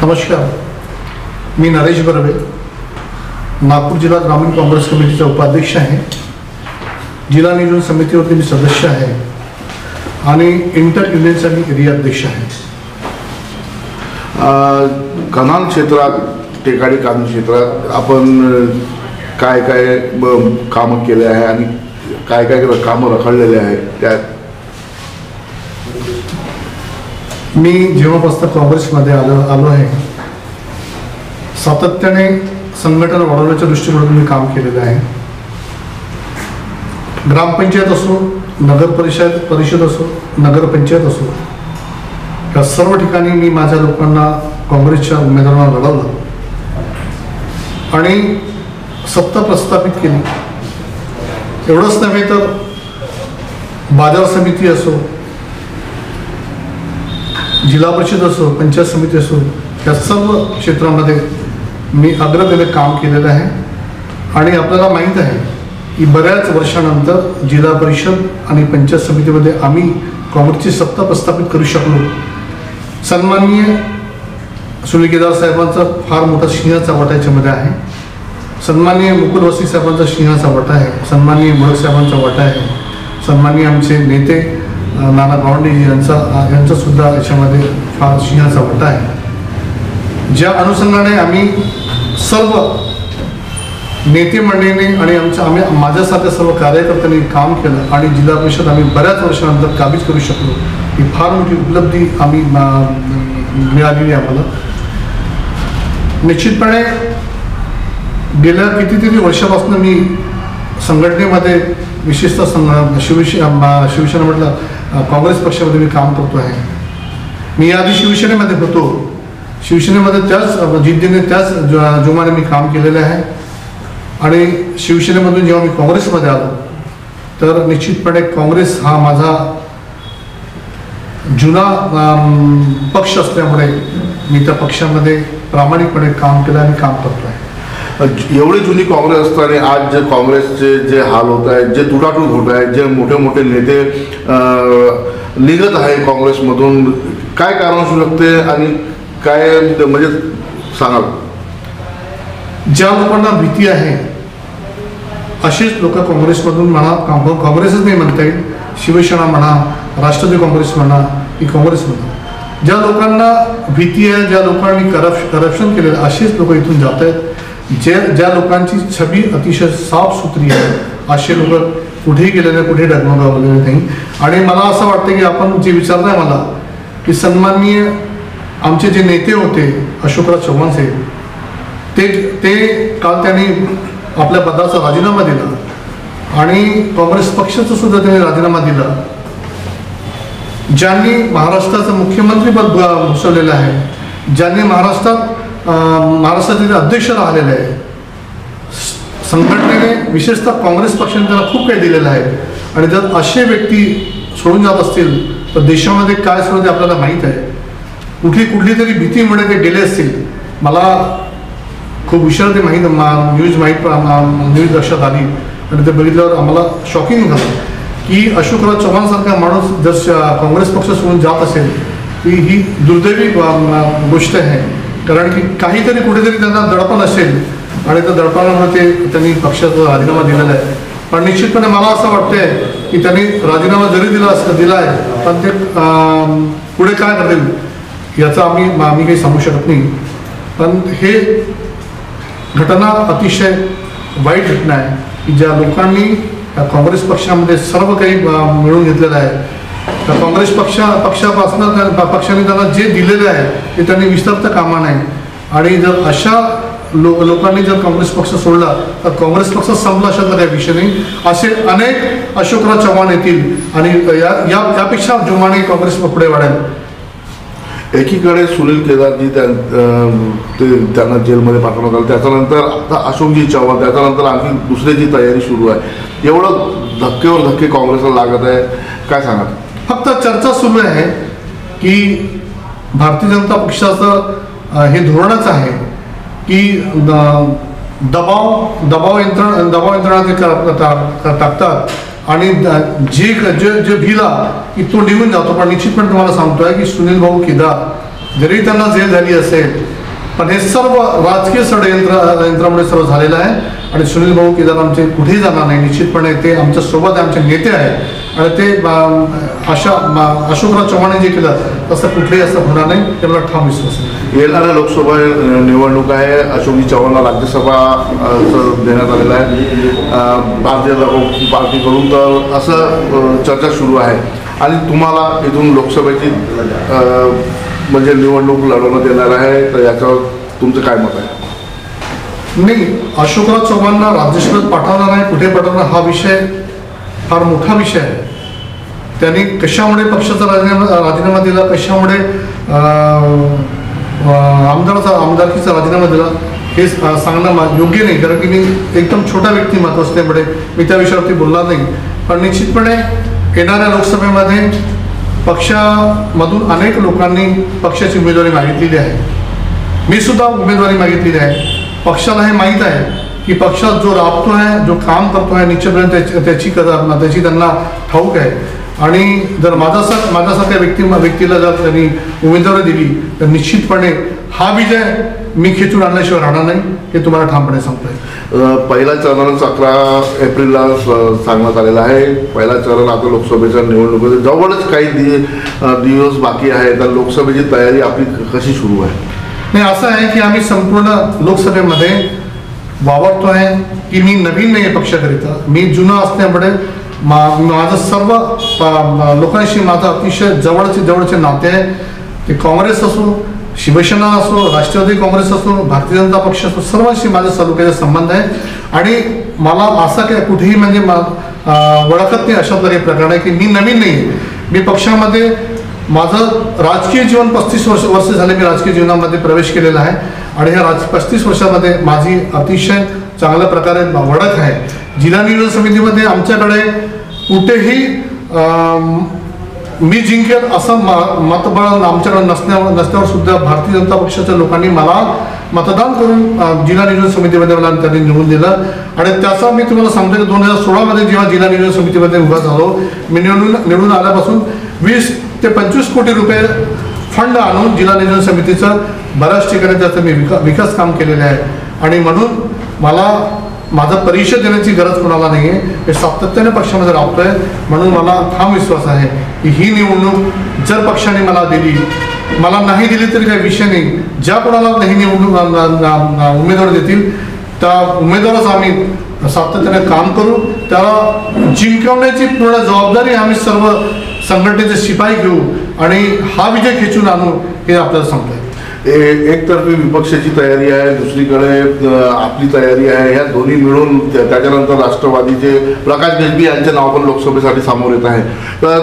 नमस्कार, मी नरेश बर्वे, नागपूर जिल्हा ग्रामीण काँग्रेस कमिटीचा उपाध्यक्ष आहे. जिल्हा नियोजन समितीवरती मी सदस्य आहे आणि इंटर युनियनचा मी एरिया अध्यक्ष आहे. कन्हान क्षेत्रात, टेकाडी कानून क्षेत्रात आपण काय काय कामं केले आहे आणि काय काय कामं रखडलेले आहे त्यात मी जेव्हापासून काँग्रेसमध्ये आलो आहे सातत्याने संघटना वाढवण्याच्या दृष्टिकोनातून मी काम केलेलं आहे. ग्रामपंचायत असो, नगर परिषद असो, नगरपंचायत असो, या सर्व ठिकाणी मी माझ्या लोकांना, काँग्रेसच्या उमेदवारांना लढवलं आणि सत्ता प्रस्थापित केली. एवढंच नव्हे तर बाजार समिती असो, जिल्हा परिषद असो, पंचायत समिती असो, या सर्व क्षेत्रामध्ये मी अग्रतेने काम केलेलं आहे. आणि आपल्याला माहीत आहे की बऱ्याच वर्षानंतर जिल्हा परिषद आणि पंचायत समितीमध्ये आम्ही काँग्रेसची सत्ता प्रस्थापित करू शकलो. सन्माननीय सुनील केदार साहेबांचा फार मोठा सिंहाचा वाटा याच्यामध्ये आहे. सन्माननीय मुकुल वस्ती साहेबांचा सिंहाचा वाटा आहे. सन्माननीय मोडक साहेबांचा वाटा आहे. सन्माननीय आमचे नेते नाना गावंडे यांचा सुद्धा याच्यामध्ये फार सिंहाचा वाटा आहे. ज्या अनुषंगाने आम्ही सर्व नेते मंडळीने आणि आम्ही माझ्यासारख्या सर्व कार्यकर्त्यांनी काम केलं आणि जिल्हा परिषद आम्ही बऱ्याच वर्षानंतर काबीज करू शकलो. ही फार मोठी उपलब्धी आम्ही मिळालेली आम्हाला. निश्चितपणे गेल्या कितीतरी वर्षापासून मी संघटनेमध्ये, विशेषतः शिवसेना म्हटलं काँग्रेस पक्षामध्ये मी काम करतो आहे. मी आधी शिवसेनेमध्ये होतो. शिवसेनेमध्ये त्याच जिद्दीने, त्याच जोमाने मी काम केलेलं आहे. आणि शिवसेनेमधून जेव्हा मी काँग्रेसमध्ये आलो तर निश्चितपणे काँग्रेस हा माझा जुना पक्ष असल्यामुळे मी त्या पक्षामध्ये प्रामाणिकपणे काम केलं आणि काम करतो आहे. एवढी जुनी काँग्रेस असताना आज जे काँग्रेसचे जे हाल होत आहेत, जे तुटाटूट होत आहेत, जे मोठे मोठे नेते निघत आहे काँग्रेसमधून, काय कारण असू शकते आणि काय म्हणजे सांगाल? ज्या लोकांना भीती आहे असेच लोक काँग्रेसमधून म्हणा, काँग्रेसच नाही म्हणता येईल, शिवसेना म्हणा, राष्ट्रवादी काँग्रेस म्हणा की काँग्रेस म्हणा, ज्या लोकांना भीती आहे, ज्या लोकांनी करप्शन केलेलं, असेच लोक इथून जात आहेत. ज्या लोकांची छबी अतिशय साफसुथरी आहे असे लोक कुठेही गेले नाही, कुठेही डगमगावलेले नाही. आणि मला असं वाटतं की आपण जे विचारताय मला की सन्माननीय आमचे जे नेते होते अशोकराव चव्हाण साहेब, ते काल त्यांनी आपल्या पदाचा राजीनामा दिला आणि काँग्रेस पक्षाचा सुद्धा त्यांनी राजीनामा दिला. ज्यांनी महाराष्ट्राचं मुख्यमंत्रीपद भूषवलेलं आहे, ज्यांनी महाराष्ट्राचे अध्यक्ष राहिलेले आहे, संघटनेने विशेषतः काँग्रेस पक्षाने त्यांना खूप काही दिलेलं आहे. आणि जर असे व्यक्ती सोडून जात असतील तर देशामध्ये काय सुरू ते आपल्याला माहीत आहे. कुठली तरी भीतीमुळे ते गेले असतील. मला खूप उशिरा ते न्यूज लक्षात आली आणि ते बघितल्यावर आम्हाला शॉकिंग झालं की अशोकराव चव्हाणसारखा माणूस जर काँग्रेस पक्ष सोडून जात असेल की ही दुर्दैवी गोष्ट आहे. कारण की काहीतरी कुठेतरी त्यांना दडपण असेल आणि त्या दडपणामुळे त्यांनी पक्षाचा राजीनामा दिलेला आहे. पण निश्चितपणे मला असं वाटतंय की त्यांनी राजीनामा जरी दिला आहे पण ते पुढे काय करतील याचा आम्ही काही सांगू शकत नाही. पण हे घटना अतिशय वाईट घटना आहे की ज्या लोकांनी काँग्रेस पक्षामध्ये सर्व काही मिळवून घेतलेलं आहे, तर काँग्रेस पक्षाने त्यांना जे दिलेलं आहे ते त्यांनी विसरता कामा नये. आणि जर अशा लोकांनी जर काँग्रेस पक्ष सोडला तर काँग्रेस पक्ष संपला अशातला काही विषय नाही. असे अनेक अशोकराव चव्हाण येतील आणि यापेक्षा जोमाने काँग्रेस पुढे वाढेल. एकीकडे सुनील केदारजी त्यांना जेलमध्ये पाठवण्यात आलं, त्याच्यानंतर आता अशोकजी चव्हाण, त्याच्यानंतर आणखी दुसऱ्याची तयारी सुरू आहे. एवढं धक्केवर धक्के काँग्रेसला लागत आहे, काय सांगा? फक्त चर्चा सुरू आहे की भारतीय जनता पक्षाचं हे धोरणच आहे की दबाव यंत्रणा ते टाकतात आणि जे भिला की तो निघून जातो. पण निश्चितपणे तुम्हाला सांगतोय की सुनील भाऊ केदार जरी त्यांना जेल झाली असेल पण हे सर्व राजकीय षडयंत्रामुळे सर्व झालेलं आहे आणि सुनील भाऊ केदार आमचे कुठेही जाणार नाही. निश्चितपणे ते आमच्या सोबत आमचे नेते आहेत आणि ते अशोकराव चव्हाण जे केलं तसं कुठलेही असं होणार नाही, त्याला ठाम विश्वास आहे. येणाऱ्या लोकसभा निवडणूक आहे. अशोकजी चव्हाणला राज्यसभा देण्यात आलेलं आहे भारतीय जनता पार्टीकडून, तर असं चर्चा सुरू आहे आणि तुम्हाला इथून लोकसभेची म्हणजे निवडणूक लढवण्यात येणार आहे, तर याच्यावर तुमचं काय मत आहे? नाही, अशोकराव चव्हाणला राज्यसभेत पाठवणार आहे कुठे पाठवणार हा विषय फार मोठा विषय आहे. त्यांनी कशामुळे पक्षाचा राजीनामा दिला, कशामुळे आमदारकीचा राजीनामा दिला हे सांगणं योग्य नाही, कारण की मी एकदम छोटा व्यक्तिमत्व असल्यामुळे मी त्या विषयावरती बोलणार नाही. पण निश्चितपणे येणाऱ्या लोकसभेमध्ये पक्षामधून अनेक लोकांनी पक्षाची उमेदवारी मागितलेली आहे. मी सुद्धा उमेदवारी मागितलेली आहे. पक्षाला हे माहीत आहे की पक्षात जो राबतो आहे, जो काम करतो आहे, निश्चितपणे त्याची त्यांना ठाऊक आहे. आणि जर माझ्यासारख्या व्यक्तीला जर त्यांनी उमेदवारी दिली तर निश्चितपणे हा विजय मी खेचून आणल्याशिवाय राहणार नाही, हे तुम्हाला ठामपणे सांगतोय. पहिला चरण 11 एप्रिलला सांगण्यात आलेला आहे. पहिला चरण आता लोकसभेच्या निवडणुकीत जवळच काही दिवस बाकी आहे, तर लोकसभेची तयारी आपली कशी सुरू आहे? नाही, असं आहे की आम्ही संपूर्ण लोकसभेमध्ये वावरतो आहे की मी नवीन नाही आहे पक्षाकरिता. मी जुना असल्यामुळे माझं सर्व लोकांशी माझं अतिशय जवळचे नाते आहे. ते काँग्रेस असो, शिवसेना असो, राष्ट्रवादी काँग्रेस असो, भारतीय जनता पक्ष असो, सर्वांशी माझा सलोख्याचा संबंध आहे. आणि मला असं काय कुठेही म्हणजे ओळखत नाही अशातलं काही प्रकार आहे की मी नवीन नाही आहे. मी पक्षामध्ये माझं राजकीय जीवन 35 वर्ष झाले मी राजकीय जीवनामध्ये प्रवेश केलेला आहे आणि ह्या 35 वर्षामध्ये माझी अतिशय चांगल्या प्रकारे ओळख आहे. जिल्हा नियोजन समितीमध्ये आमच्याकडे कुठेही मी जिंकेल असं मतबळ आमच्याकडे नसल्यावर सुद्धा भारतीय जनता पक्षाच्या लोकांनी मला मतदान करून जिल्हा नियोजन समितीमध्ये मला त्यांनी निवडून दिलं. आणि त्याचा मी तुम्हाला सांगतो की 2016 जेव्हा जिल्हा नियोजन समितीमध्ये उभा झालो, मी निवडून आल्यापासून 20 ते 25 कोटी रुपये फंड आणून जिल्हा नियोजन समितीचं बऱ्याच ठिकाणी त्याचं मी विकास काम केलेलं आहे. आणि म्हणून मला माझा परिचय देण्याची गरज कोणाला नाही आहे. हे सातत्याने पक्षामध्ये राबतोय. म्हणून मला ठाम विश्वास आहे की ही निवडणूक जर पक्षाने मला दिली, मला नाही दिली तरी काही विषय नाही. ज्या कोणाला ही निवडणूक उमेदवार देतील त्या उमेदवाराच आम्ही सातत्याने काम करू. त्याला जिंकवण्याची पूर्ण जबाबदारी आम्ही सर्व संघटनेचे शिपाई घेऊ आणि हा विजय खेचून आणू, हे आपल्याला सांगतोय. एकतर्फी विपक्षाची तयारी आहे, दुसरीकडे आपली तयारी आहे. या दोन्ही मिळून त्याच्यानंतर राष्ट्रवादीचे प्रकाश गजबी यांचे नाव पण लोकसभेसाठी समोर येत आहे. तर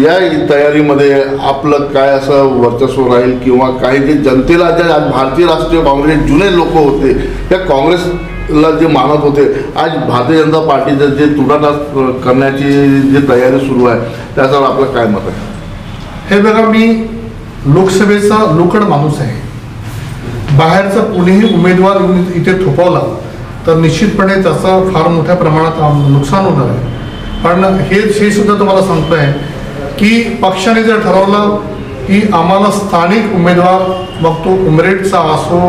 या तयारीमध्ये आपलं काय असं वर्चस्व राहील किंवा काही जे जनतेला ज्या भारतीय राष्ट्रीय काँग्रेस जुने लोक होते त्या काँग्रेसला जे मानत होते, आज भारतीय जनता पार्टीचं जे तुटाटाट करण्याची जी तयारी सुरू आहे त्याच्यावर आपलं काय मत आहे? हे बघा, मी लोकसभेचा लोकड माणूस आहे. बाहेरचा कुणीही उमेदवार इथे थोपवला तर निश्चितपणे त्याचा फार मोठ्या प्रमाणात नुकसान होणार आहे. पण हे सुद्धा तुम्हाला सांगतोय की पक्षाने जर ठरवलं की आम्हाला स्थानिक उमेदवार, मग तो उमरेडचा असो,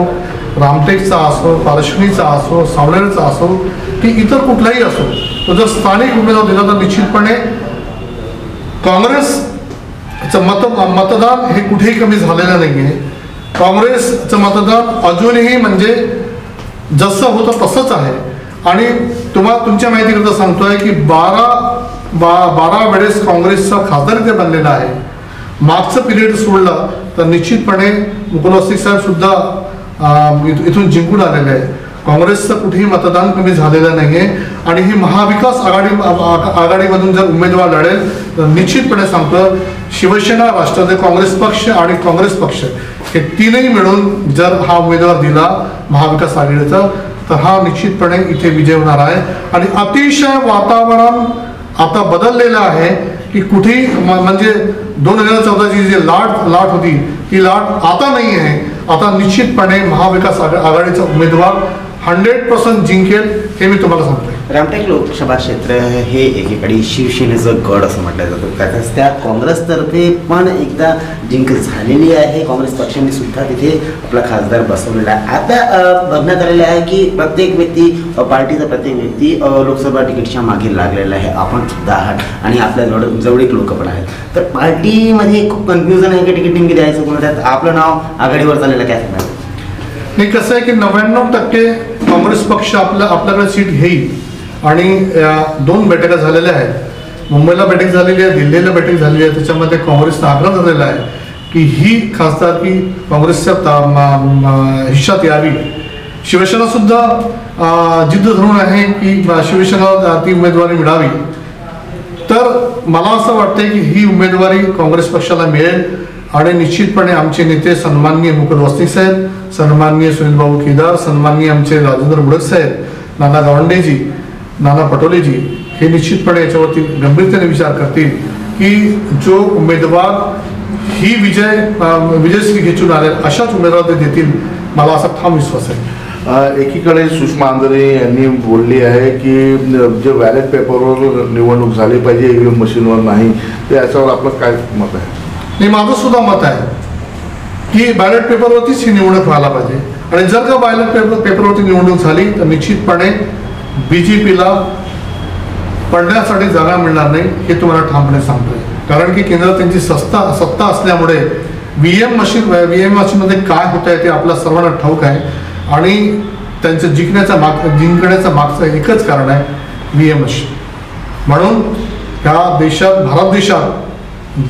रामटेकचा असो, पारशिवनीचा असो, सावनेरचा असो की इतर कुठलाही असो, तो जर स्थानिक उमेदवार दिला तर निश्चितपणे काँग्रेसचं मतदान हे कुठेही कमी झालेलं नाही आहे. काँग्रेसचं मतदान अजूनही म्हणजे जसं होतं तसंच आहे. आणि तुमच्या माहितीकरता सांगतोय की 12 वेळेस काँग्रेसचा खासदार इथे बनलेला आहे. मागचं पिरियड सोडलं तर निश्चितपणे मुकुल वासनिक साहेब सुद्धा इथून जिंकून आलेले आहे. काँग्रेसचं कुठेही मतदान कमी झालेलं नाही आहे. आणि ही महाविकास आघाडीमधून जर उमेदवार लढेल तर निश्चितपणे सांगतो शिवसेना, राष्ट्रवादी काँग्रेस पक्ष आणि काँग्रेस पक्ष हे तीनही मिळून जर हा उमेदवार दिला महाविकास आघाडीचा तर हा निश्चितपणे इथे विजय होणार आहे. आणि अतिशय वातावरण आता बदललेलं आहे की कुठेही म्हणजे 2014ची जी लाट होती ती लाट आता नाही आहे. आता निश्चितपणे महाविकास आघाडीचा उमेदवार 100% जिंकेल हे मी तुम्हाला सांगतोय. रामटेक लोकसभा क्षेत्र हे एकीकडे शिवसेनेचं गड असं म्हटलं जातं. त्यातच त्या काँग्रेसतर्फे पण एकदा जिंक झालेली आहे. काँग्रेस पक्षाने सुद्धा तिथे आपला खासदार बसवलेला आहे. आता बघण्यात आलेलं आहे की प्रत्येक व्यक्ती पार्टीचा प्रत्येक व्यक्ती लोकसभा तिकीटच्या मागे लागलेला आहे. आपण सुद्धा आहात आणि आपल्या जवळीक लोक पण आहेत. तर पार्टीमध्ये खूप कन्फ्युजन आहे की तिकीट नेमकी द्यायचं कोणा. त्यात आपलं नाव आघाडीवर चाललेलं काय सांगणार. नाही, कसं आहे की 99% काँग्रेस पक्ष आपल्याकडे सीट घेईल आणि 2 बैठका झालेल्या आहेत. मुंबईला बैठक झालेली आहे, दिल्लीला बैठक झालेली आहे. त्याच्यामध्ये काँग्रेसनं आग्रह धरलेला आहे की ही खासदारकी काँग्रेसच्या हिश्श्यात यावी. शिवसेना सुद्धा जिद्द धरून आहे की शिवसेना ती उमेदवारी मिळावी. तर मला असं वाटतंय की ही उमेदवारी काँग्रेस पक्षाला मिळेल आणि निश्चितपणे आमचे नेते सन्माननीय मुकुल वासनिक साहेब, सन्माननीय सुनील भाऊ केदार, सन्माननीय आमचे राजेंद्र मुडक साहेब, नाना गावंडेजी, नाना पटोलेजी हे निश्चितपणे याच्यावरती गंभीरतेने विचार करतील की जो उमेदवार ही विजयश्री घेऊन आले अशाच उमेदवार ते देतील. मला असा ठाम विश्वास आहे. एकीकडे सुषमा अंधारे यांनी बोलली आहे की जे बॅलेट पेपरवर निवडणूक झाली पाहिजे, EVM मशीनवर नाही. तर याच्यावर आपलं काय मत आहे. आणि माझं सुद्धा मत आहे की बॅलेट पेपरवरतीच ही निवडणूक व्हायला पाहिजे. आणि जर का बॅलेट पेपरवरती निवडणूक झाली तर निश्चितपणे BJPला पडण्यासाठी जागा मिळणार नाही हे तुम्हाला ठामपणे सांगतोय. कारण की केंद्रात त्यांची सत्ता असल्यामुळे VM मशीनमध्ये काय होत आहे ते आपल्या सर्वांना ठाऊक आहे. आणि त्यांचं जिंकण्याचं मागचं एकच कारण आहे VM मशीन. म्हणून ह्या देशात, भारत देशात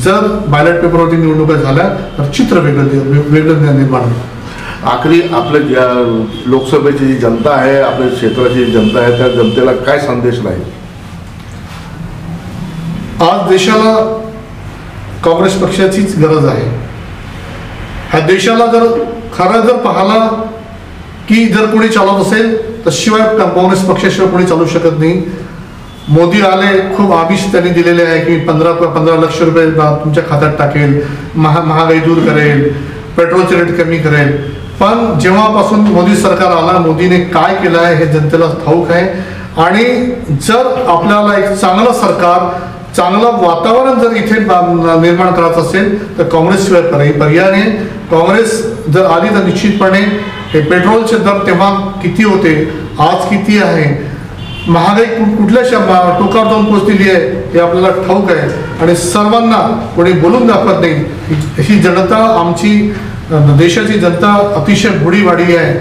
जर बॅलेट पेपरवरती निवडणुका झाल्या तर चित्र वेगळं निर्माण होईल. आखरी आपल्या ज्या लोकसभेची जी जनता आहे, आपल्या क्षेत्राची जी जनता आहे, त्या जनतेला काय संदेश राहील. आज देशाला काँग्रेस पक्षाचीच गरज आहे. ह्या देशाला जर पाहिला की जर कोणी चालवत असेल तर शिवाय काँग्रेस पक्षाशिवाय कोणी चालू शकत नाही. मोदी आले, खूप आमिष त्यांनी दिलेले आहे की 15 लक्ष रुपये तुमच्या खात्यात टाकेल, महागाई दूर करेल, पेट्रोलचे रेट कमी करेल. पण जेव्हापासून मोदी सरकार आला, मोदीने काय केलं आहे हे जनतेला ठाऊक आहे. आणि जर आपल्याला एक चांगलं सरकार, चांगलं वातावरण जर इथे निर्माण करायचं असेल तर काँग्रेसशिवाय पर्याय नाही. काँग्रेस जर आली तर निश्चितपणे हे पेट्रोलचे दर तेव्हा किती होते, आज किती आहे, महागाई कुठल्या टोकावर जाऊन पोहोचलेली आहे हे आपल्याला ठाऊक आहे. आणि सर्वांना कोणी बोलून दाखवत नाही. ही जनता, आमची देशाची जनता अतिशय भोळीवाडी आहे.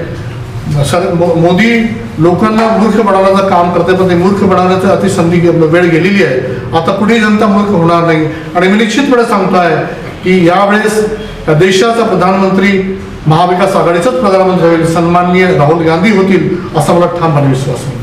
मोदी लोकांना मूर्ख बनवण्याचं काम करते, पण ते मूर्ख बनवण्याची अतिसंधी वेळ गेलेली आहे. आता कुठेही जनता मूर्ख होणार नाही. आणि मी निश्चितपणे सांगतो आहे की यावेळेस देशाचा प्रधानमंत्री महाविकास आघाडीचाच प्रधानमंत्री होईल, सन्माननीय राहुल गांधी होतील असा मला ठामपणे विश्वास आहे.